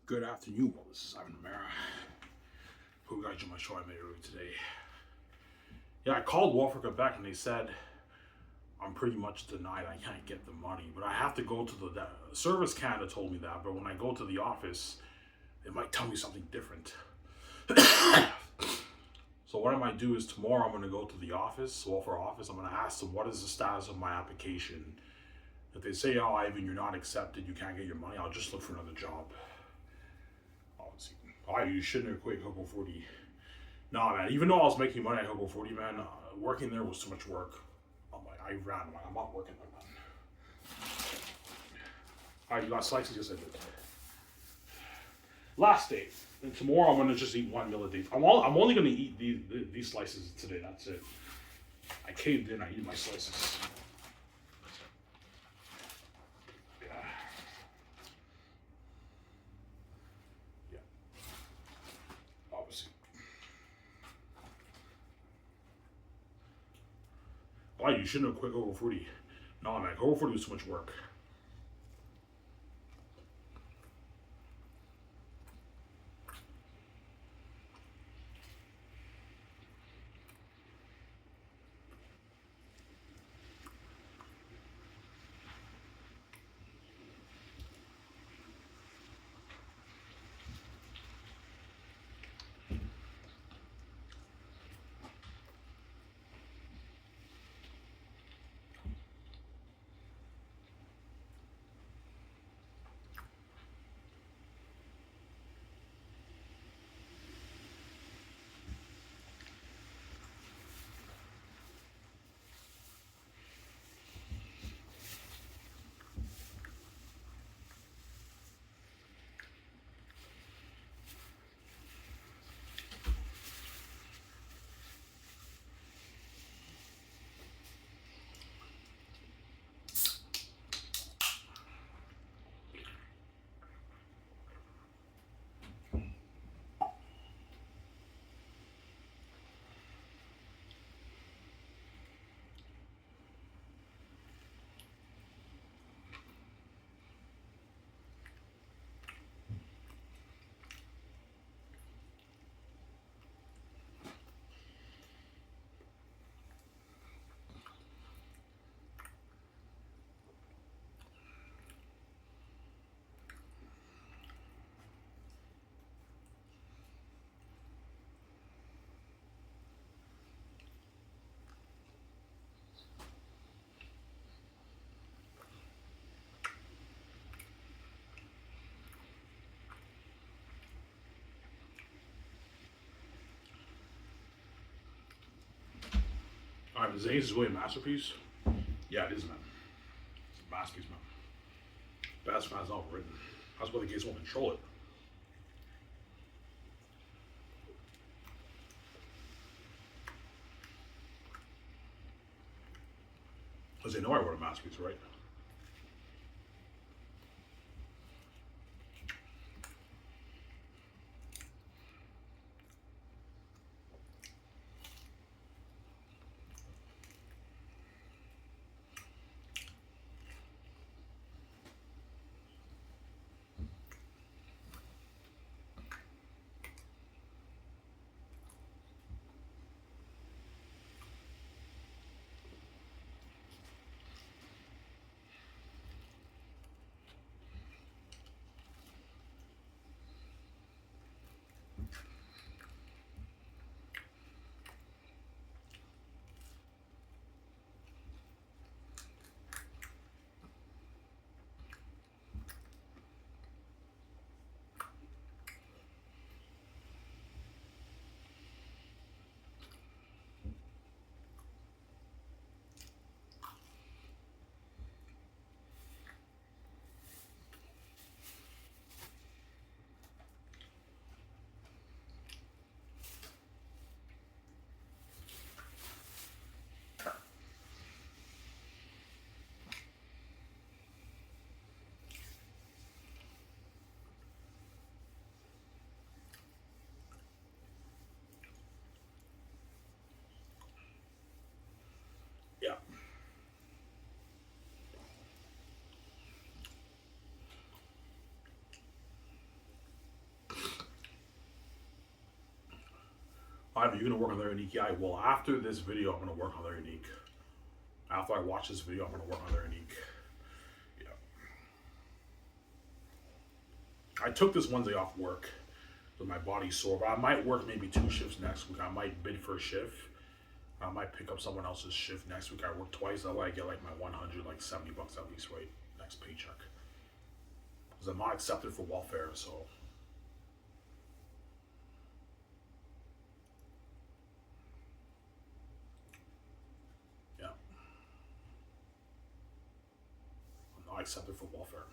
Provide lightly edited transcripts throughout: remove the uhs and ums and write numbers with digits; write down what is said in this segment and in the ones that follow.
Good afternoon. Well, this is Ivan Romero. Who got you my show I made earlier today? Yeah, I called Wolfrica back and they said I'm pretty much denied. I can't get the money, but I have to go to the Service Canada told me that. But when I go to the office, they might tell me something different. So what I might do is tomorrow I'm going to go to the office, Welfare office. I'm going to ask them what is the status of my application. If they say, "Oh, Ivan, you're not accepted. You can't get your money," I'll just look for another job. Obviously, you shouldn't have quit Hobo 40. Nah, man. Even though I was making money at Hobo 40, man, working there was too much work. I ran. I'm not working there, man. All right, you got slices? Yes, I did. Last day. And tomorrow I'm gonna just eat one meal a day. I'm only gonna eat these slices today. That's it. I caved in. I eat my slices. Yeah. Yeah. Obviously. Why you shouldn't have quit Hobo 40? No, man. Hobo 40 was too much work. All right, is Xanus really a masterpiece? Yeah, it is, man. It's a masterpiece, man. Best man's not written. That's why the kids won't control it. Because they know I wrote a masterpiece, right? Ivan, you're gonna work on their unique? Yeah, well, after this video, I'm gonna work on their unique. After I watch this video, I'm gonna work on their unique. Yeah. I took this Wednesday off work, so my body's sore, but I might work maybe 2 shifts next week. I might bid for a shift. I might pick up someone else's shift next week. I work twice. That way I get like my 100, like $70 at least, right? Next paycheck. Because I'm not accepted for welfare, so. Yeah. I'm not accepted for welfare.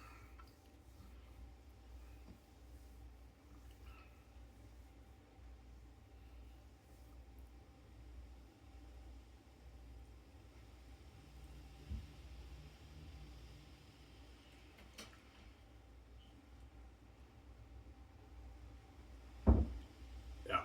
Yeah.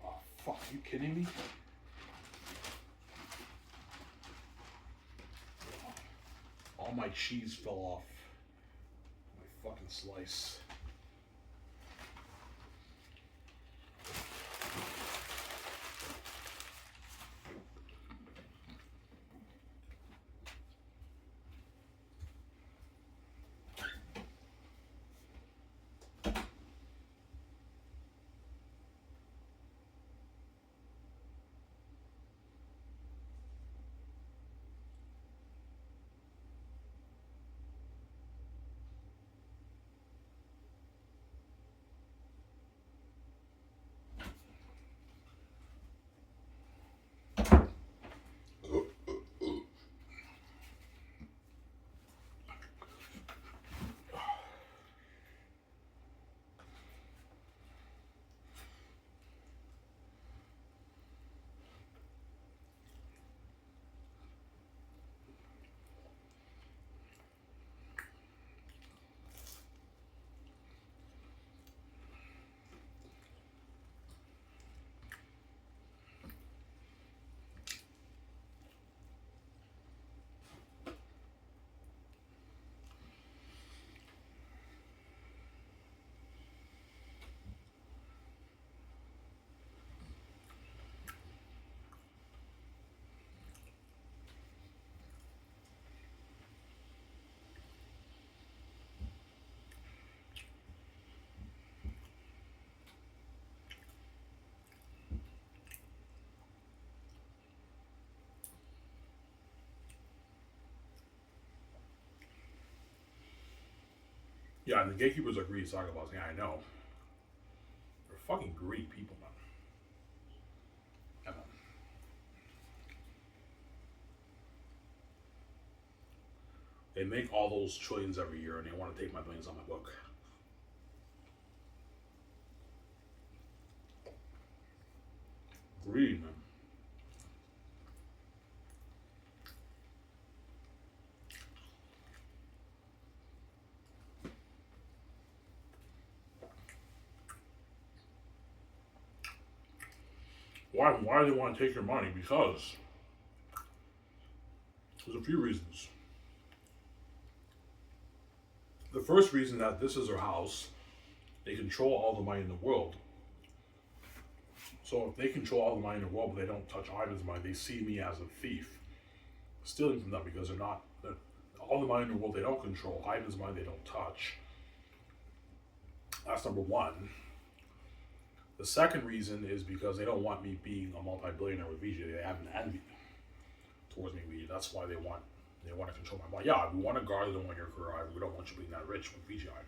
Oh, fuck, are you kidding me? All my cheese fell off my fucking slice. Yeah, and the gatekeepers are greedy talk about. Yeah, I know. They're fucking greedy people, man. Yeah, man. They make all those trillions every year, and they want to take my billions on my book. Greedy, man. Why do they want to take your money? Because there's a few reasons. The first reason that this is their house, they control all the money in the world. So if they control all the money in the world, but they don't touch Ivan's money, they see me as a thief, stealing from them because they're all the money in the world they don't control. Ivan's money they don't touch. That's number one. The second reason is because they don't want me being a multi-billionaire with VJ. They have an envy towards me, VJ. That's why they want to control my money. Yeah, we want to guard them on your career, Ivan. We don't want you being that rich with VJ, Ivan.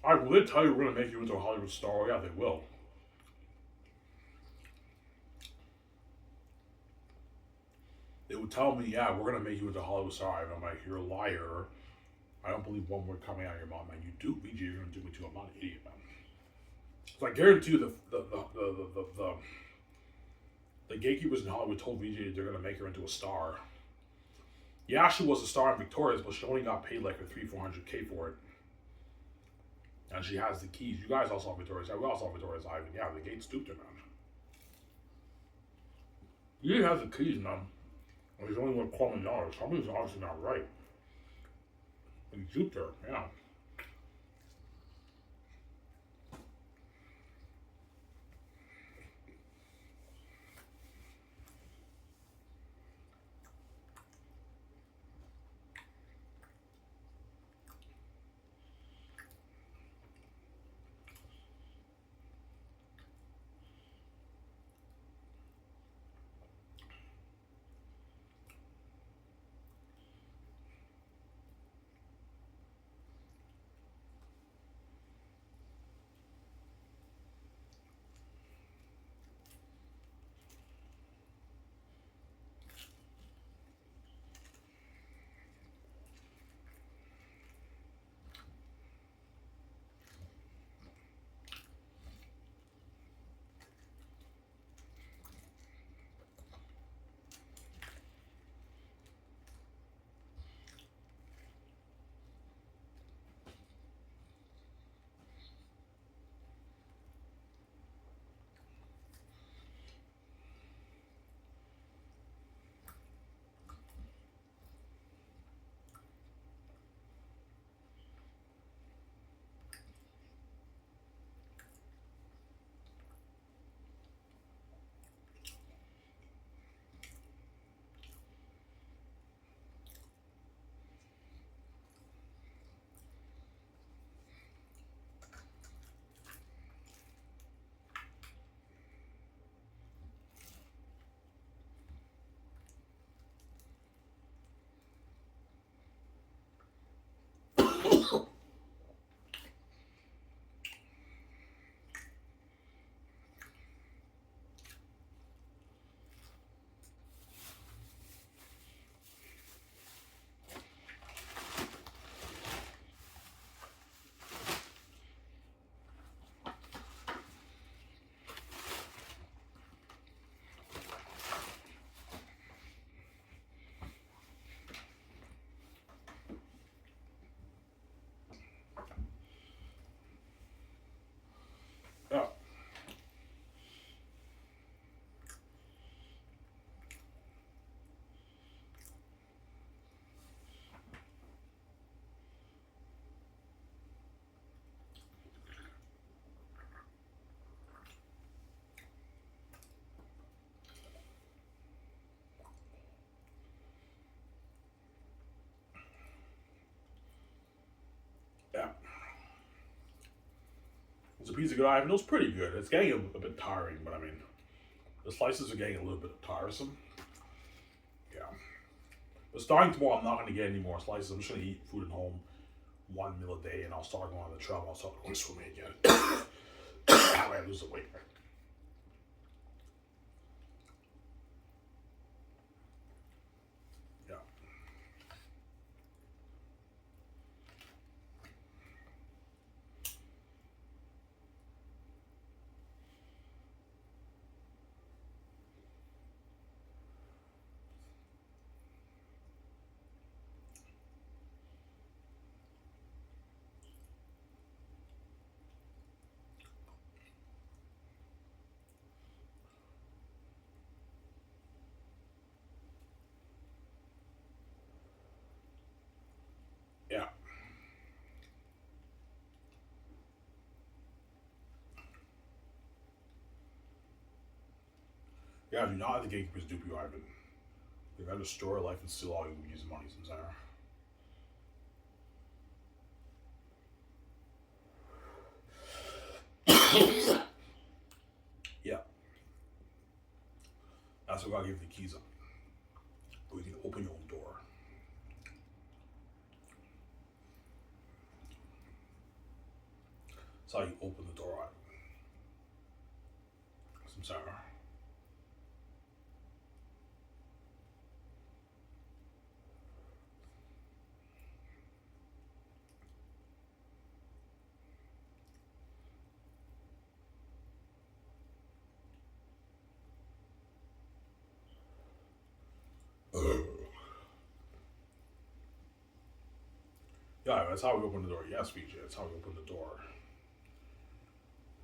Yeah. Will they tell you we're going to make you into a Hollywood star? Yeah, they will. They would tell me, yeah, we're going to make you into a Hollywood star. And I'm like, you're a liar. I don't believe one word coming out of your mouth, man. You do, VJ, you're going to do me too. I'm not an idiot, man. So I guarantee you the gatekeepers in Hollywood told VJ they're going to make her into a star. Yeah, she was a star in Victoria's, but she only got paid like a 300-400K for it. And she has the keys. You guys all saw Victoria's. Yeah, we all saw Victoria's Ivan. Yeah, the gate stooped her, man. He has the keys, man. And he's only going to call me $1. Something's obviously not right. He duped her, yeah. Yeah. Yeah. It's a piece of good Ivan. It was pretty good. It's getting a bit tiring, but I mean, the slices are getting a little bit tiresome. Yeah. But starting tomorrow, I'm not going to get any more slices. I'm just going to eat food at home, one meal a day, and I'll start going on the travel. I'll start going swimming again. That way I lose the weight. Yeah. Yeah. Yeah, do not let the gatekeepers dupe you, Ivan. They're going to destroy life and steal all your using money, Zara. Yeah. That's what God gave the keys up. But you can open your own door. That's how you open the door, Ivan. Some Zara. Yeah, that's how we open the door. Yes, BJ, that's how we open the door.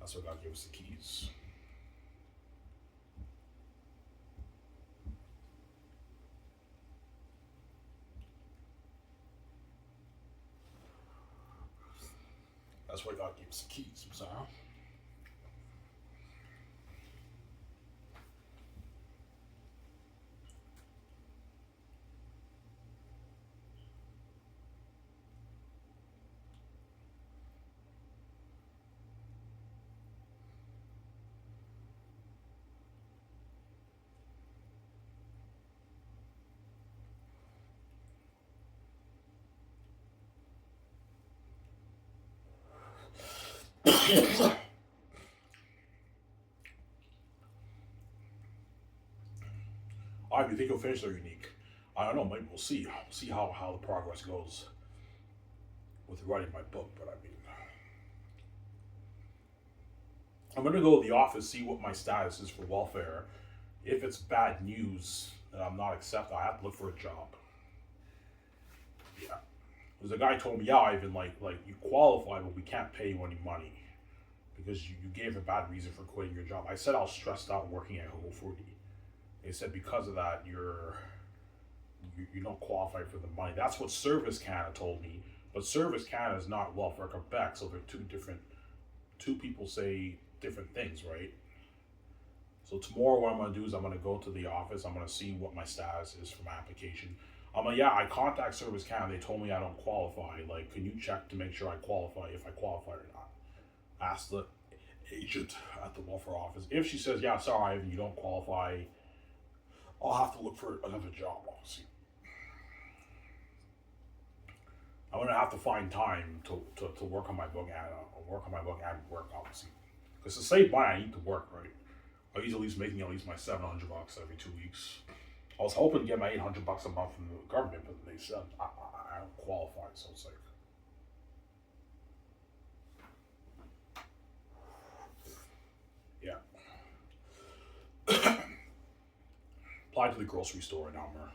That's what God gave us the keys. That's why God gave us the keys, Sarah. All right, you think you'll finish their unique? I don't know. Maybe we'll see. We'll see how the progress goes with writing my book. But I mean, I'm gonna go to the office, see what my status is for welfare. If it's bad news that I'm not accepted, I have to look for a job. Yeah, because the guy told me, yeah, Ivan, like you qualify, but we can't pay you any money because you gave a bad reason for quitting your job. I said I was stressed out working at Whole Foods. They said because of that you don't qualify for the money. That's what Service Canada told me. But Service Canada is not Welfare Quebec, so they're two different. Two people say different things, right? So tomorrow, what I'm gonna do is I'm gonna go to the office. I'm gonna see what my status is for my application. I'm like, yeah, I contact Service Canada. They told me I don't qualify. Like, can you check to make sure I qualify if I qualify or not? Ask the agent at the welfare office. If she says, yeah, sorry, you don't qualify, I'll have to look for another job. Obviously, I'm gonna have to find time to work on my book and work obviously, because to save money I need to work, right. I need to at least making at least my $700 every 2 weeks. I was hoping to get my $800 a month from the government, but they said I don't qualify, so it's like, yeah. Apply to the grocery store in Elmer.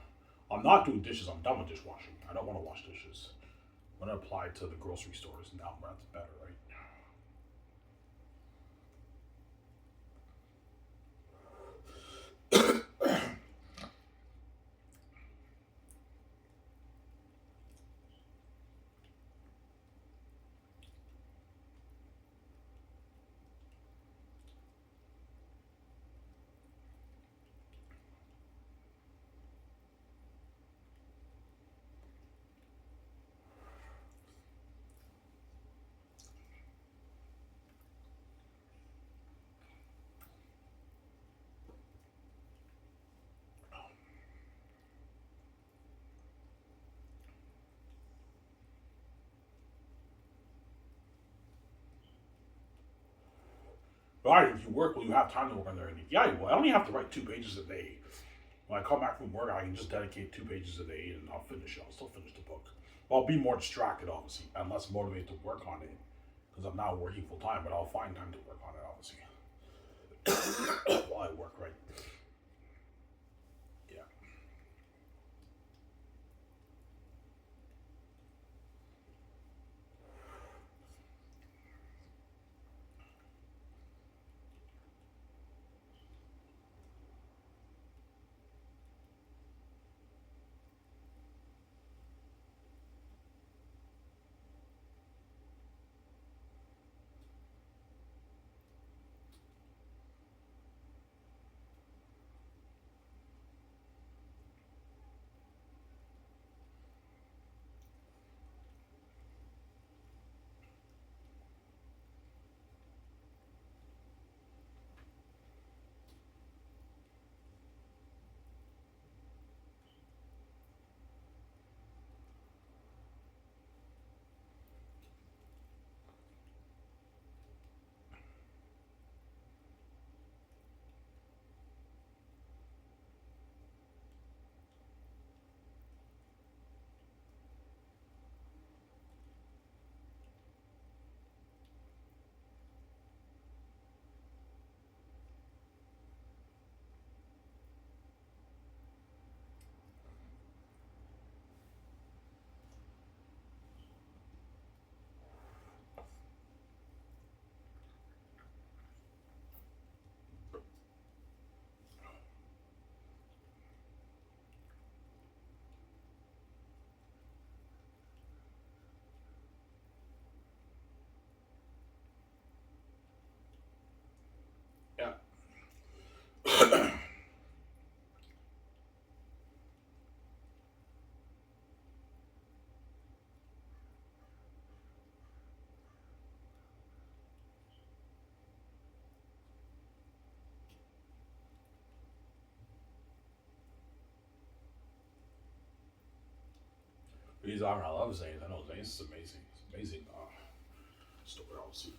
I'm not doing dishes. I'm done with dishwashing. I don't want to wash dishes. I'm gonna apply to the grocery stores in Elmer. That's better, right? But all right, if you work, will you have time to work on everything? Yeah, you will. I only have to write 2 pages a day. When I come back from work, I can just dedicate 2 pages a day, and I'll finish it. I'll still finish the book. I'll be more distracted, obviously, and less motivated to work on it because I'm now working full time. But I'll find time to work on it, obviously, while I work. Right? Yeah. He's on. I love Xanus. I know Xanus is amazing. It's amazing. Story, obviously.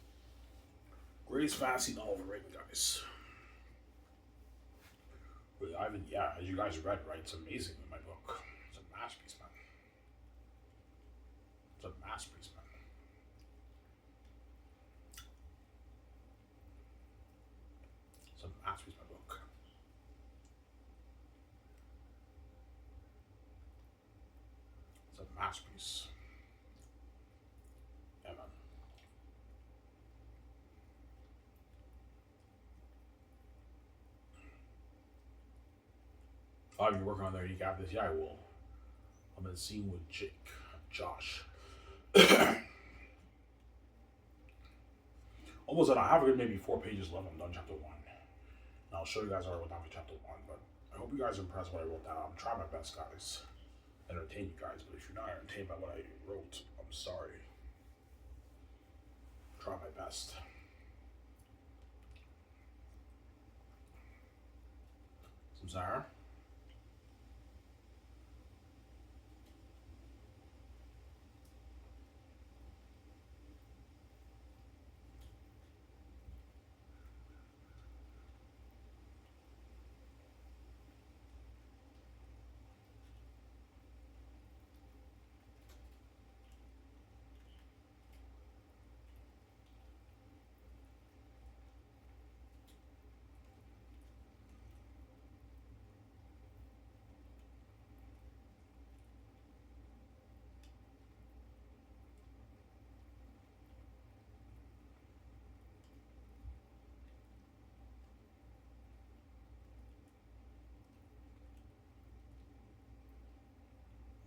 Greatest fantasy novel ever written, guys. Really, Ivan, yeah, as you guys read, right? It's amazing in my book. It's a masterpiece, man. It's a masterpiece, man. It's a masterpiece, my book. It's a masterpiece. Yeah, man. Oh, you're working on there. You got this. Yeah, I will. I'm in the scene with Josh. Almost done. I have maybe 4 pages left. I'm done chapter 1. And I'll show you guys what I wrote down for chapter 1. But I hope you guys are impressed with what I wrote down. I'm trying my best, guys. Entertain you guys. But if you're not entertained by what I wrote, I'm sorry. Try my best. Some Zara.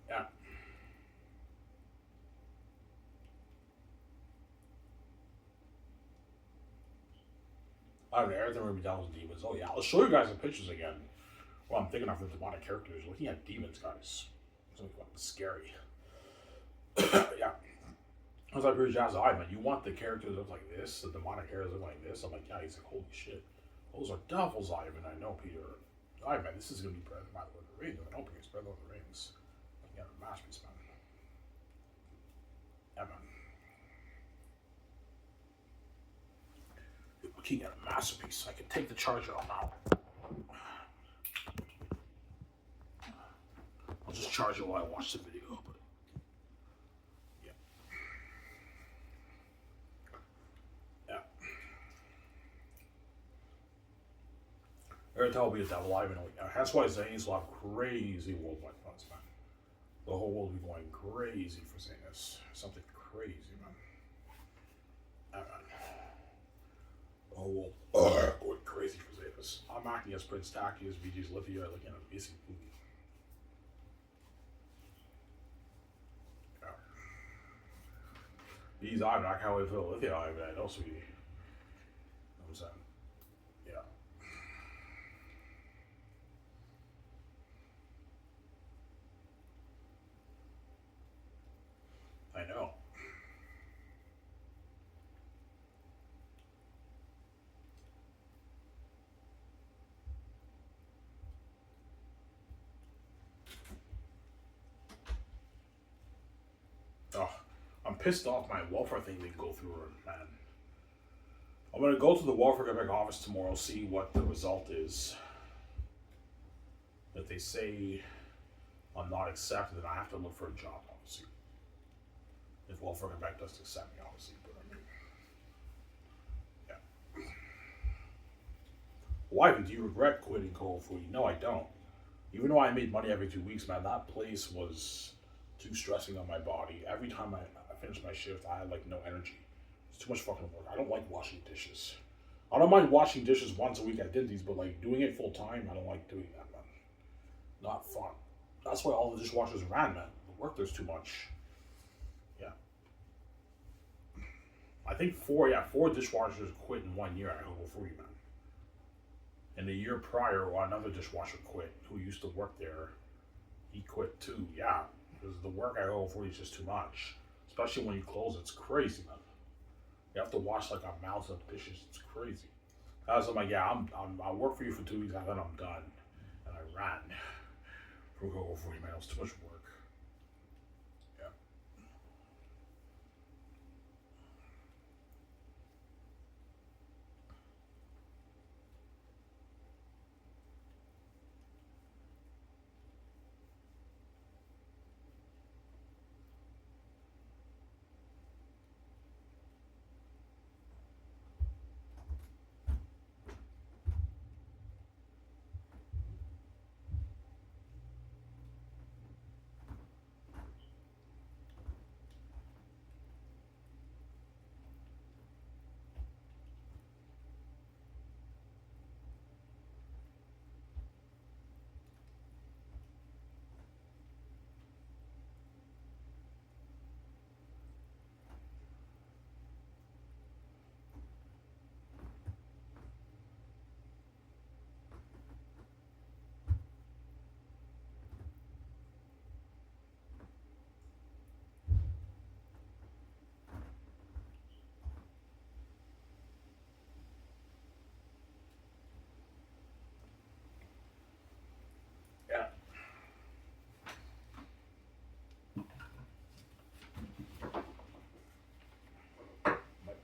Yeah. I don't know. Everything will be done with demons. Oh, yeah. I'll show you guys the pictures again. Well, I'm thinking of the demonic characters. Looking at demons, guys. It's something fucking scary. Yeah. I was like, pretty jazzed. All right, man, you want the characters to look like this? The demonic characters look like this? I'm like, yeah. He's like, holy shit. Those are devils, Ivan. I know, Peter. All right, man, this is going to be bread by the Lord of the Rings. I'm hoping it's bread by the Rings. Looking at a masterpiece, man. Yeah, man. You're looking at a masterpiece. I can take the charger off now. I'll just charge it while I watch the video. But yeah. Yeah. Every time I'll be a devil, Ivan. That's why Xanus will have crazy worldwide funds, man. The whole world will be going crazy for Xanus. Something crazy, man. Man. The whole world going crazy for Xanus. I'm acting as Prince Taki, as VG's Lithia, looking at a basic movie. Yeah. He's Ivan. I can't wait for the Lithia Ivan. I know, sweetie. You know what I'm saying? Yeah. I know. Oh, I'm pissed off my welfare thing didn't go through, man. I'm gonna go to the welfare Quebec office tomorrow, see what the result is. If they say I'm not accepted, then I have to look for a job, obviously. If welfare Quebec doesn't accept me, obviously. But I mean, yeah. Why? Do you regret quitting Cold Food? No, I don't. Even though I made money every 2 weeks, man, that place was too stressing on my body. Every time I finished my shift, I had like no energy. It's too much fucking work. I don't like washing dishes. I don't mind washing dishes once a week at Dinty's, but like doing it full time, I don't like doing that, man. Not fun. That's why all the dishwashers ran, man. The work there's too much. Yeah. I think four dishwashers quit in 1 year at Hobo Free, man. And the year prior, another dishwasher quit who used to work there. He quit too, yeah. Because the work at Hobo Free is just too much. Especially when you close, it's crazy, man. You have to wash like a mountain of dishes. It's crazy. I was like, yeah, I'll work for you for 2 weeks and then I'm done. And I ran from Hobo Free, man. It was too much work.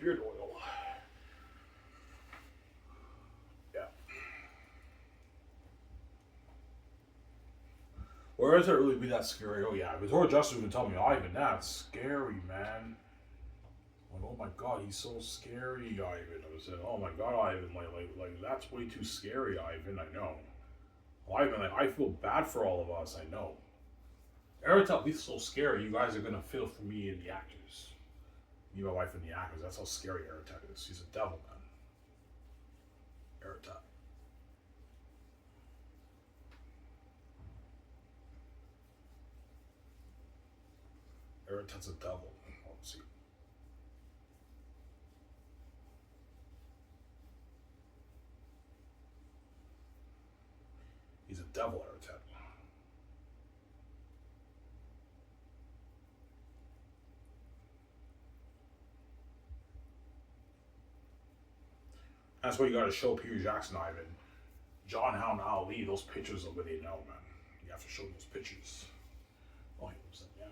beard oil. Yeah. Or is it really be that scary? Oh yeah, before Justin would tell me, Ivan, that's scary, man. Like, oh my god, he's so scary, Ivan. I was saying, oh my god, Ivan, like that's way too scary, Ivan. I know. Well, Ivan, like, I feel bad for all of us. I know. Every time he's so scary, you guys are gonna feel for me and the actors. Me, my wife, and the actors. That's how scary Eritat is. He's a devil, man. Eritat. Eritat's a devil. Let's see. He's a devil, Eritat. That's why you gotta show Peter Jackson, Ivan. John Hound Ali, those pictures of what they know, man. You have to show those pictures. Oh, he was in, yeah.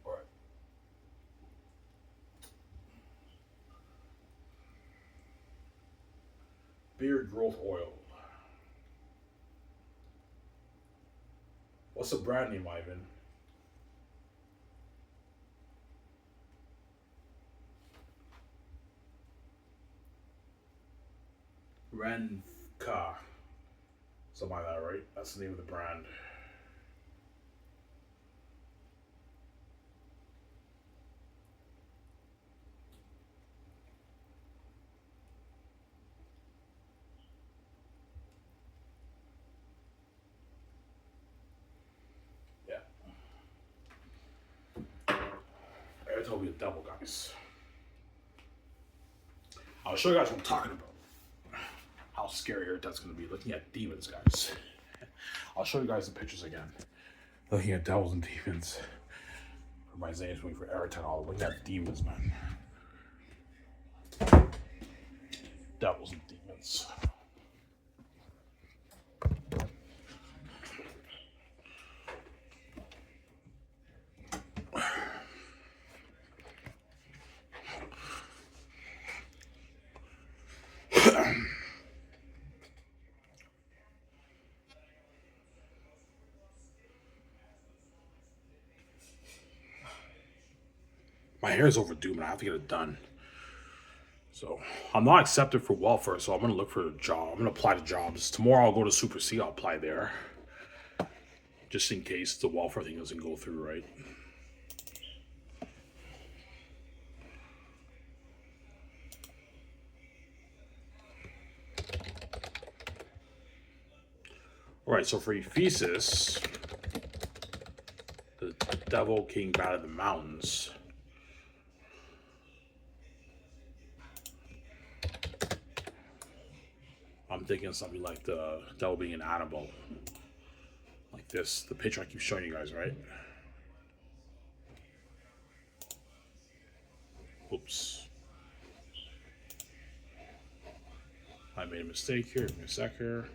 Alright. Beard growth oil. What's the brand name, Ivan? Renka. Something like that, right? That's the name of the brand. Yeah. I told you a devil, guys. I'll show you guys what I'm talking about. How scary that's going to be looking at demons, guys. I'll show you guys the pictures again. Looking at devils and demons. For my Xanus waiting for Eritan. I'll look at demons, man. Devils and demons. My hair is overdue, man. I have to get it done. So I'm not accepted for welfare, so I'm gonna look for a job. I'm gonna apply to jobs. Tomorrow I'll go to Super C, I'll apply there. Just in case the welfare thing doesn't go through, right? Alright, so for Ephesus, the devil king bad of the mountains. I'm thinking something like the devil being an animal. Like this, the picture I keep showing you guys, right? Oops. I made a mistake here. Give me a sec here.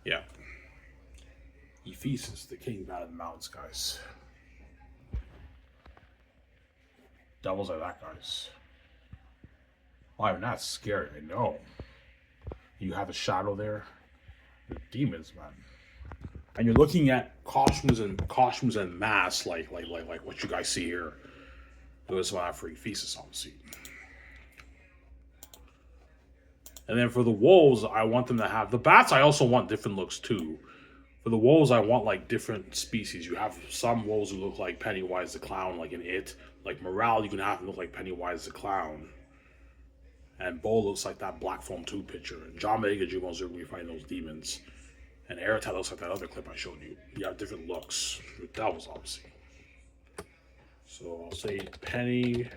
Yeah. Ephesus, the king bad of the mountains, guys. Devils are that, guys. Well, I'm not scary, I know. You have a shadow there. The demons, man. And you're looking at costumes and masks like what you guys see here. Those are for Ephesus, obviously. And then for the wolves, I want them to have the bats. I also want different looks too. For the wolves, I want like different species. You have some wolves who look like Pennywise the Clown, like in It. Like Morale, you can have them look like Pennywise the Clown. And Bo looks like that Black Phone 2 picture. And John Mega Jumo's are going to be fighting those demons. And Eritat looks like that other clip I showed you. You have different looks. With devils, obviously. So I'll say Pennywise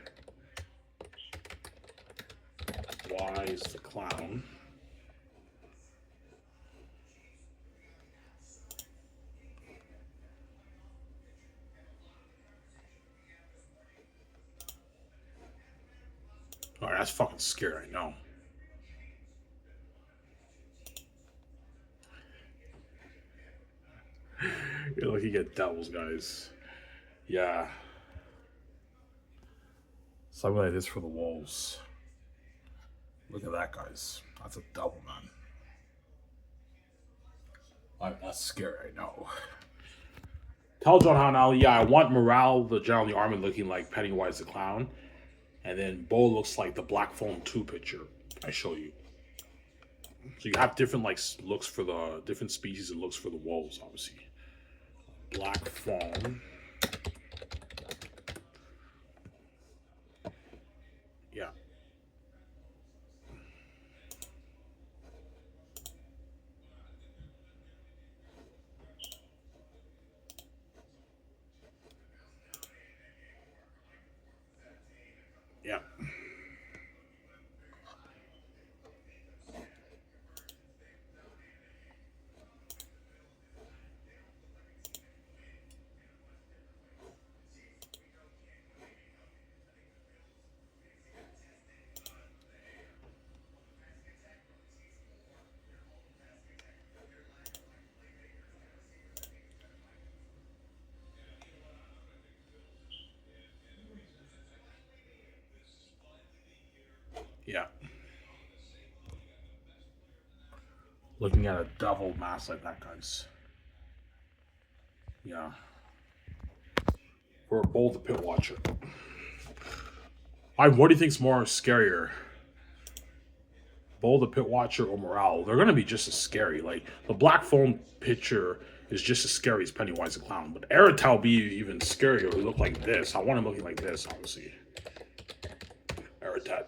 the Clown. All right, that's fucking scary. I know. You're looking at devils, guys. Yeah. Something like this for the wolves. Look at that, guys. That's a devil, man. That's scary, I know. Tell John Hanali, yeah, I want Morale, the general of the army, looking like Pennywise the Clown. And then Bo looks like the Black Phone 2 picture I show you. So you have different like looks for the different species and looks for the wolves, obviously. Black Phone. Yeah. Yeah. Yeah. Looking at a devil mask like that, guys. Yeah. For Bull the Pit Watcher. What do you think's more scarier? Bull the Pit Watcher or Morale? They're gonna be just as scary. Like the Black Phone picture is just as scary as Pennywise the Clown. But Eratal will be even scarier. He look like this. I want him looking like this, obviously. Eratat.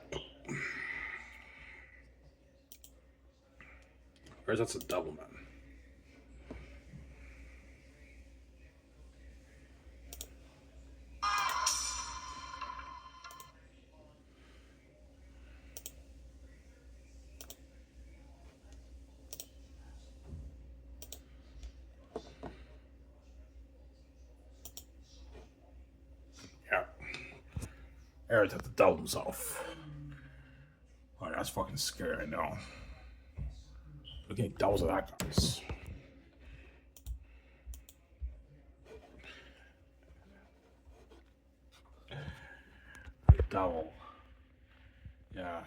Eratat's a devil, man. Yeah. Eratat the devil himself. Oh, that's fucking scary, I know. Looking at devils of that guys. Devil. Yeah.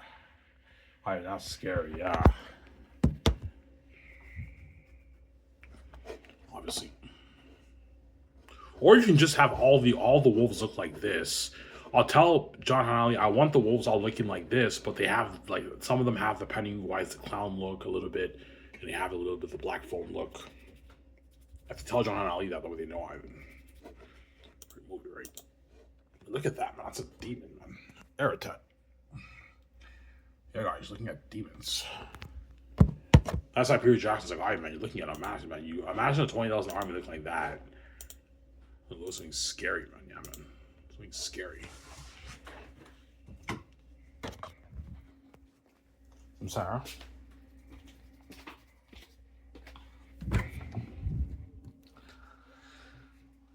Alright, that's scary, yeah. Obviously. Or you can just have all the wolves look like this. I'll tell John Hanali I want the wolves all looking like this, but they have like some of them have the Pennywise the Clown look a little bit, and they have a little bit of the Black Phone look. I have to tell John Hanali that way they know Ivan. Great movie, right? Look at that, man. That's a demon, man. Eratat. Yeah, guys, looking at demons. That's why Peter Jackson's like, all right, man, you're looking at a massive man. You imagine a 20,000 army looking like that. It looks something scary, man. Yeah, man. Something scary. I'm sorry. It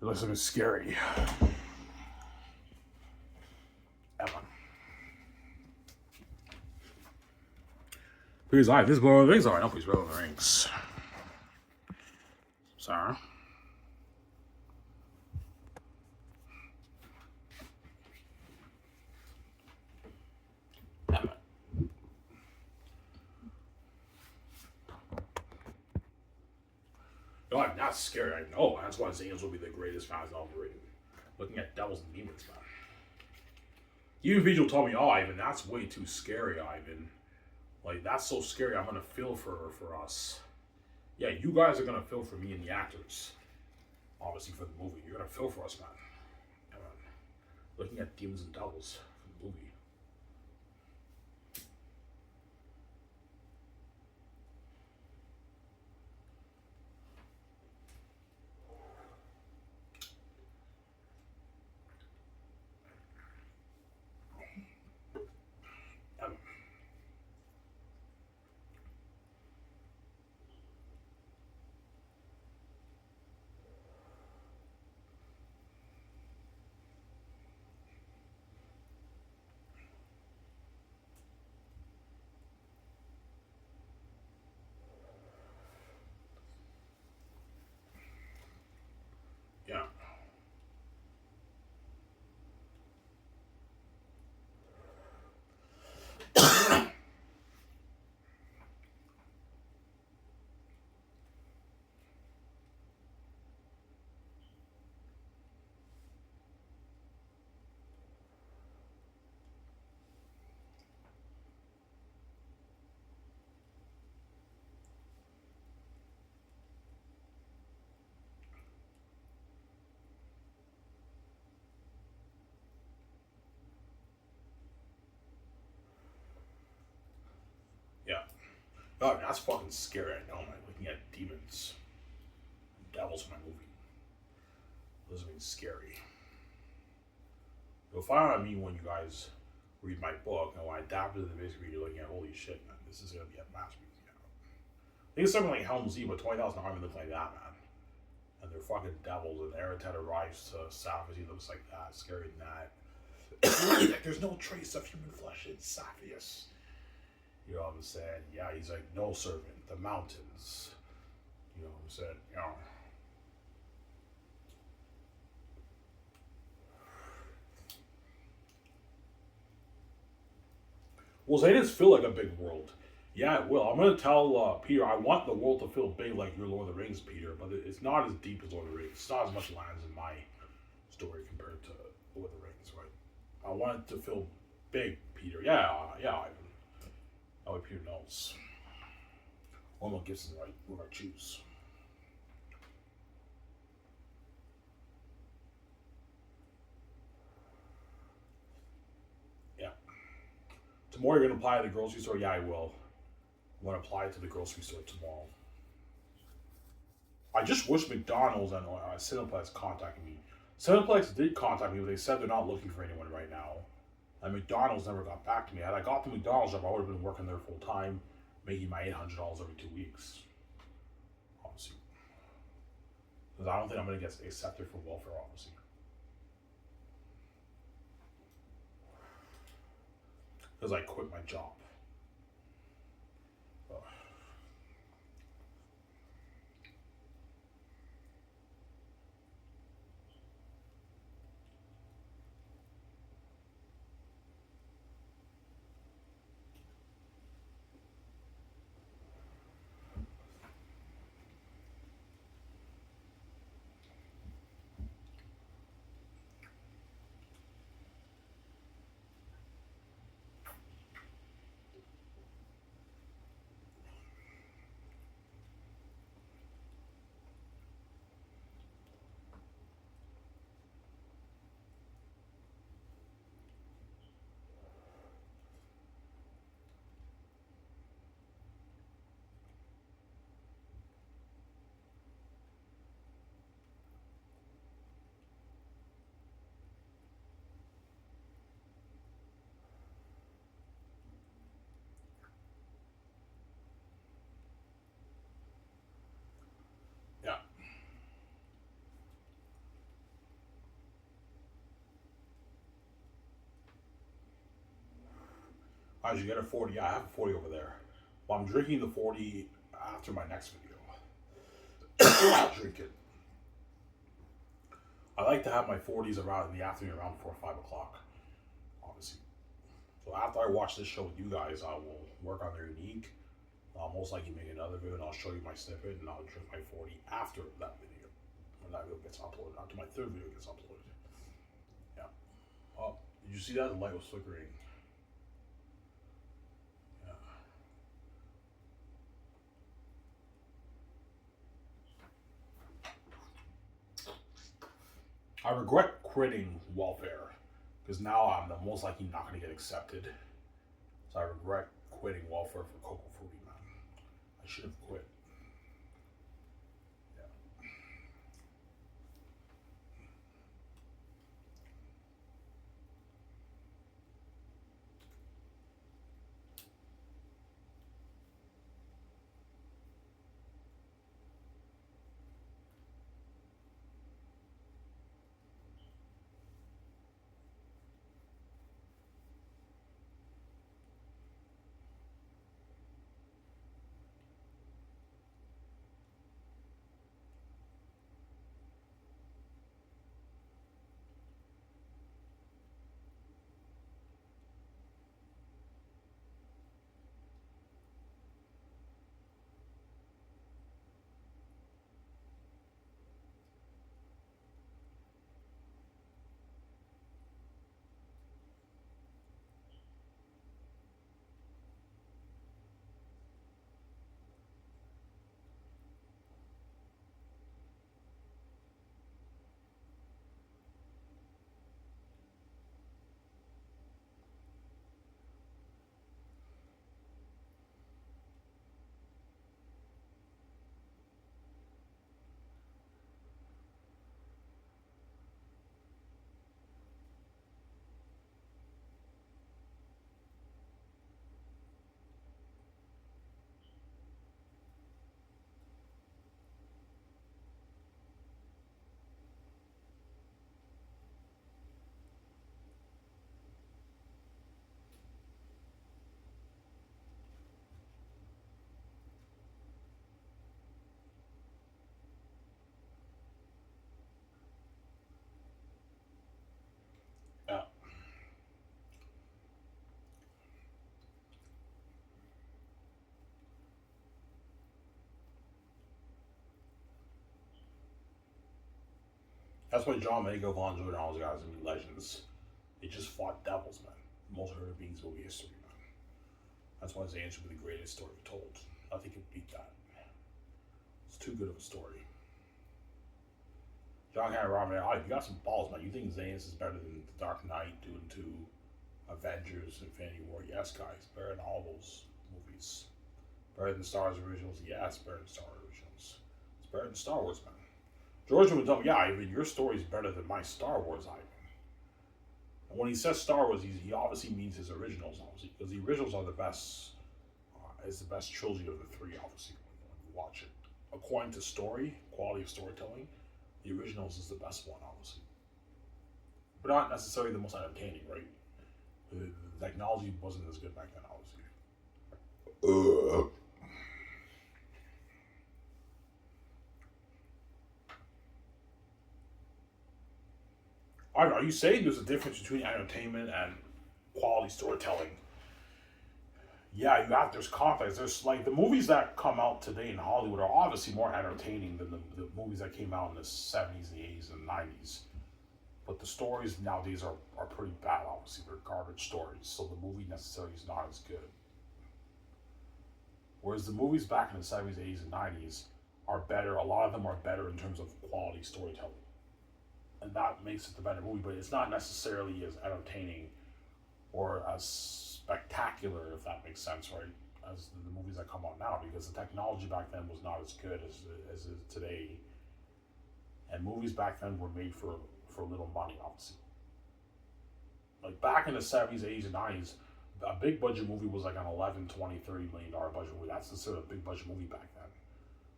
looks something scary. Yeah, man. Please, I this Lord of the Rings. All right, no, please, Lord of the Rings. Sorry. No, I'm not scary. I know. That's why Xanus will be the greatest fans operating. Looking at devils and demons, man. Even people told me, oh, Ivan, that's way too scary, Ivan. Like, that's so scary. I'm going to feel for us. Yeah, you guys are going to feel for me and the actors. Obviously, for the movie. You're going to feel for us, man. Yeah, man. Looking at demons and devils for the movie. Oh, that's fucking scary. I know, man. Looking at demons, devils in my movie. Doesn't mean scary. You'll find out I mean when you guys read my book, and when I adapt it to the basically you're looking at holy shit, man, this is gonna be a masterpiece. Yeah. I think it's something like Helm's Deep, but 20,000 Army looks like that, man. And they're fucking devils, and Eretet arrives to Sapphius, he looks like that, scary than that. Like, there's no trace of human flesh in Sapphius. You know what I'm saying? Yeah, he's like, no servant, the mountains. You know what I'm saying? You know. Will Xanus feel like a big world? Yeah, it will. I'm going to tell Peter, I want the world to feel big like your Lord of the Rings, Peter, but it's not as deep as Lord of the Rings. It's not as much lands in my story compared to Lord of the Rings, right? I want it to feel big, Peter. Yeah, Ivan. That way Peter knows. Mel Gibson, right? What I choose. Yeah. Tomorrow you're going to apply to the grocery store? Yeah, I will. I'm going to apply to the grocery store tomorrow. I just wish McDonald's and Cineplex contacted me. Cineplex did contact me, but they said they're not looking for anyone right now. And McDonald's never got back to me. Had I got the McDonald's job, I would have been working there full time, making my $800 every 2 weeks. Obviously. Because I don't think I'm going to get accepted for welfare, obviously. Because I quit my job. Yeah. How did you get a 40? Yeah, I have a 40 over there. Well, I'm drinking the 40 after my next video. I'll drink it. I like to have my 40s around in the afternoon, around 4 or 5 o'clock, obviously. So after I watch this show with you guys, I will work on their unique. I'll most likely make another video and I'll show you my snippet and I'll drink my 40 after that video. When that video gets uploaded, after my third video gets uploaded. Yeah. Oh, did you see that? The light was flickering. Yeah. I regret quitting welfare because now I'm most likely not going to get accepted. So I regret quitting welfare for Cocoa Fruity, man. I should have quit. Yeah. That's why John Mega, Von Jordan, all those guys are legends. They just fought devils, man. Most human beings movie history, man. That's why Xanus would be the greatest story told. Nothing can beat that. It's too good of a story. John Henry Robert, oh, you got some balls, man. You think Xanus is better than The Dark Knight, Dune 2, Avengers, Infinity War? Yes, guys. Better than all those movies. Better than Star Wars originals? Yes, better than Star Wars originals. It's better than Star Wars, man. George would tell me, yeah, Ivan, your story's better than my Star Wars, Ivan. And when he says Star Wars, he obviously means his originals, obviously, because the originals are the best. Is the best trilogy of the three, obviously, when you watch it. According to story, quality of storytelling, the originals is the best one, obviously. But not necessarily the most entertaining, right? The technology wasn't as good back then, obviously. Are you saying there's a difference between entertainment and quality storytelling? Yeah, there's conflicts. There's like the movies that come out today in Hollywood are obviously more entertaining than the movies that came out in the 70s, the 80s, and 90s. But the stories nowadays are pretty bad, obviously. They're garbage stories, so the movie necessarily is not as good. Whereas the movies back in the 70s, 80s, and 90s are better. A lot of them are better in terms of quality storytelling. And that makes it the better movie, but it's not necessarily as entertaining or as spectacular, if that makes sense, right? As the movies that come out now, because the technology back then was not as good as it is today. And movies back then were made for little money, obviously. Like back in the 70s, 80s, and 90s, a big budget movie was like an 11, 20, $30 million budget movie. That's considered a big budget movie back then.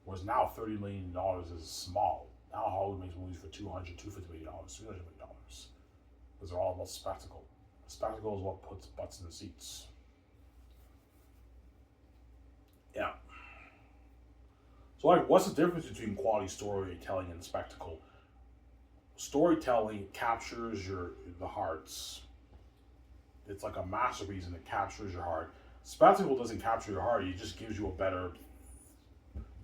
Whereas now $30 million is small. Now Hollywood makes movies for $200, $250 million, $300 million. Because they're all about spectacle. Spectacle is what puts butts in the seats. Yeah. So like, what's the difference between quality storytelling and spectacle? Storytelling captures the hearts. It's like a masterpiece and it captures your heart. Spectacle doesn't capture your heart. It just gives you a better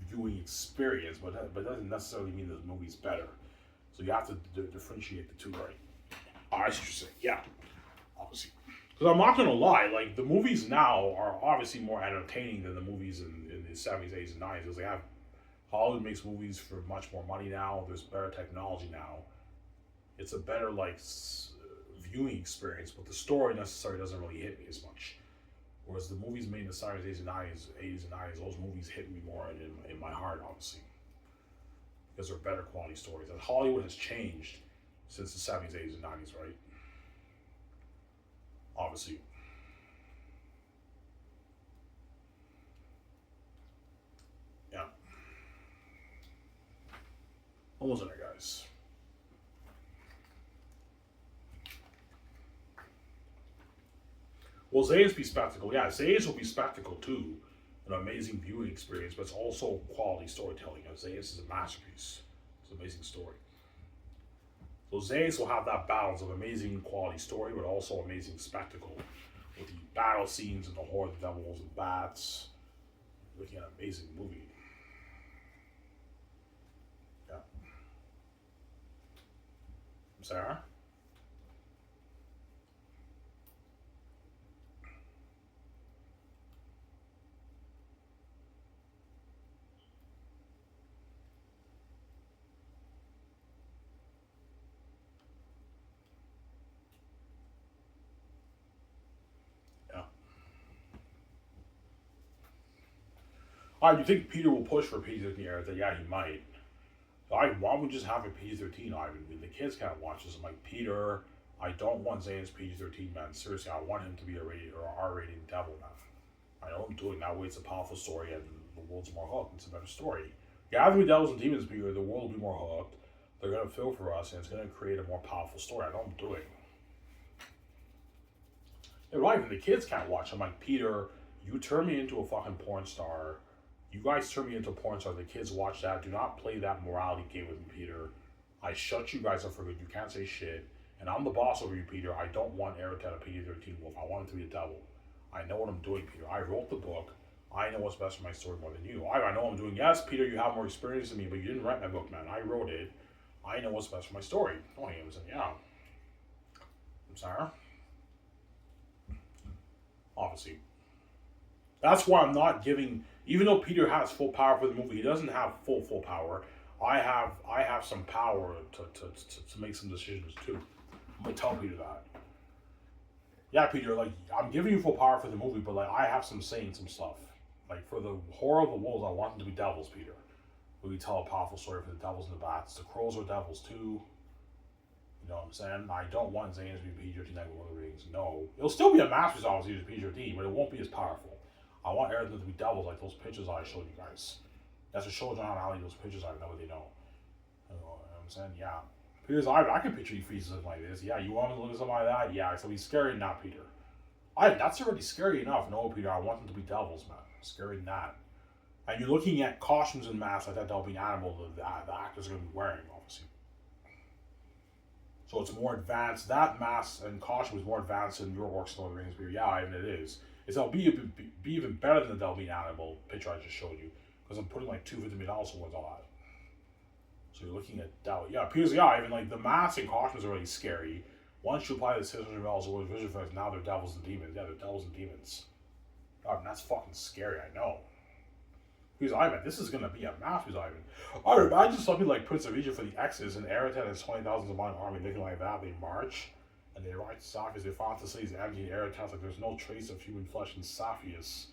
viewing experience, but that doesn't necessarily mean the movie's better. So you have to differentiate the two, right? I see what you're saying. Yeah, obviously. Because I'm not gonna lie, like the movies now are obviously more entertaining than the movies in the 70s, 80s, and 90s. Because they have Hollywood makes movies for much more money now. There's better technology now. It's a better viewing experience, but the story necessarily doesn't really hit me as much. Whereas the movies made in the 70s, 80s, and 90s, those movies hit me more in my heart, obviously. Because they're better quality stories. And Hollywood has changed since the 70s, 80s, and 90s, right? Obviously. Yeah. Almost in there, guys. Well, Zayas be spectacle. Yeah, Zayas will be spectacle too. An amazing viewing experience, but it's also quality storytelling. Zayas is a masterpiece. It's an amazing story. So Zayas will have that balance of amazing quality story, but also amazing spectacle. With the battle scenes and the horde of devils and bats. Looking at an amazing movie. Yeah. Sarah? Yeah. Alright, you think Peter will push for PG-13 era? Yeah, he might. Why would we just have a PG-13, Ivan? The kids can't watch this. I'm like, Peter, I don't want Zayn's PG-13, man. Seriously, I want him to be a rated or R-rated devil, man. I know I'm doing that way. It's a powerful story and the world's more hooked. It's a better story. Yeah, as we devils and demons, Peter, the world will be more hooked. They're gonna feel for us, and it's gonna create a more powerful story. I know I'm doing. Yeah, right. Even the kids can't watch. I'm like, Peter, you turn me into a fucking porn star. You guys turn me into a porn star. The kids watch that. Do not play that morality game with me, Peter. I shut you guys up for good. You can't say shit. And I'm the boss over you, Peter. I don't want Eric to have a PG-13 wolf. I want him to be a devil. I know what I'm doing, Peter. I wrote the book. I know what's best for my story more than you. I know what I'm doing. Yes, Peter, you have more experience than me, but you didn't write my book, man. I wrote it. I know what's best for my story. Oh, he was in, yeah. I'm sorry. Obviously. That's why I'm not giving, even though Peter has full power for the movie, he doesn't have full power. I have some power to make some decisions too. I'm gonna tell Peter that. Yeah, Peter, like I'm giving you full power for the movie, but like I have some say in some stuff. Like for the horror of the wolves, I want them to be devils, Peter. We tell a powerful story for the devils and the bats. The crows are devils too. You know what I'm saying? I don't want Xanus to be PG-13 like Lord of the Rings. No. It'll still be a master's obviously as PG-13, but it won't be as powerful. I want everything to be devils like those pictures I showed you guys. That's what showed John Alley those pictures I know what they know. You know what I'm saying? Yeah. Peter's I can picture you feasting something like this. Yeah, you want me to look at something like that? Yeah, so he's scary enough, Peter. That's already scary enough. No, Peter, I want them to be devils, man. Scary than that. And you're looking at costumes and masks like that that'll be animal the actors are going to be wearing, obviously. So it's more advanced. That mask and costume is more advanced than your works in Lord of the Rings. Yeah, even it is. It'll be even better than the Delvine animal picture I just showed you. Because I'm putting like $250 towards all that. So you're looking at that. Yeah, Peter's even like the masks and costumes are really scary. Once you apply the scissors and bells or visual effects, now they're devils and demons. Yeah, they're devils and demons. God, that's fucking scary, I know. Who's Ivan? This is gonna be a math. Who's Ivan? I would imagine something like Prince of Egypt for the X's and Eretan has 20,000 of my army looking like that. They march and they arrive to Saphius. They found the city's empty and Eretan's like there's no trace of human flesh in Saphius.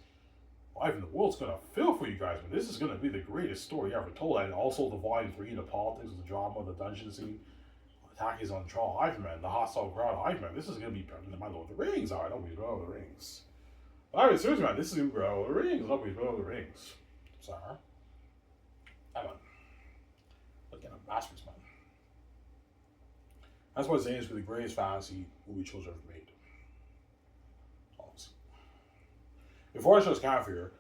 Ivan, the world's gonna fill for you guys, but this is gonna be the greatest story ever told. And also the volume 3, the politics, the drama, the dungeon scene, attack is on trial. Ivan, man, the hostile crowd. Ivan, man, this is gonna be better than my Lord of the Rings. Alright, don't be Lord of the Rings. Alright, seriously, man, this is gonna be Lord of the Rings. Don't be Lord of the Rings. Sorry. Evan. Look at a masterpiece, man. That's why Xanus be the greatest fantasy movie choice ever made. Honestly. Before I show this camera here,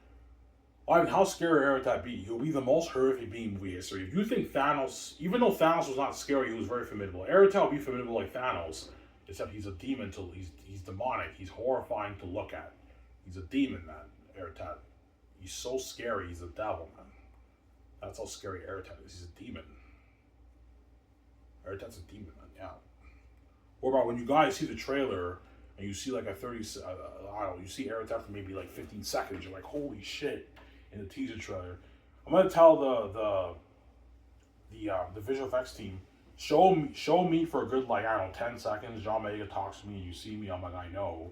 Ivan, how scary would that be? He'll be the most horrific being in movie history. If you think Thanos, even though Thanos was not scary, he was very formidable. Eretan will be formidable like Thanos, except he's a demon. He's demonic. He's horrifying to look at. He's a demon, man. Eretan. He's so scary. He's a devil, man. That's how scary Eretan is. He's a demon. Eretan's a demon, man. Yeah. What about when you guys see the trailer and you see like a 30, I don't know, you see Eretan for maybe like 15 seconds. You're like, holy shit. In the teaser trailer, I'm gonna tell the visual effects team, show me for a good like I don't know 10 seconds. John Mega talks to me and you see me. I'm like I know.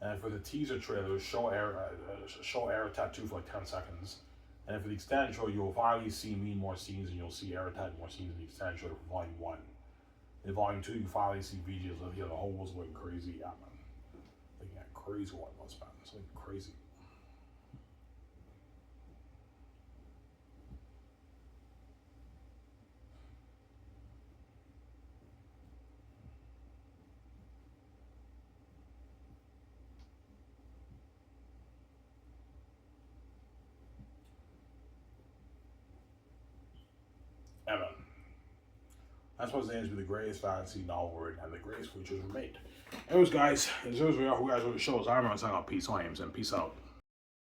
And for the teaser trailer, show Eretan 2 for like 10 seconds. And for the extended trailer, you'll finally see me in more scenes and you'll see Eretan more scenes in the extended trailer for Volume 1. In Volume 2, you finally see VJs of the whole was going crazy. Yeah, man. Looking at crazy what was, man. Something crazy. Evan. That's why Xanus be the greatest fantasy novel written and the greatest creatures were made. Anyways, guys, as soon as we are, who guys want to show us, I'm going to sign out. Peace, I am, and peace out.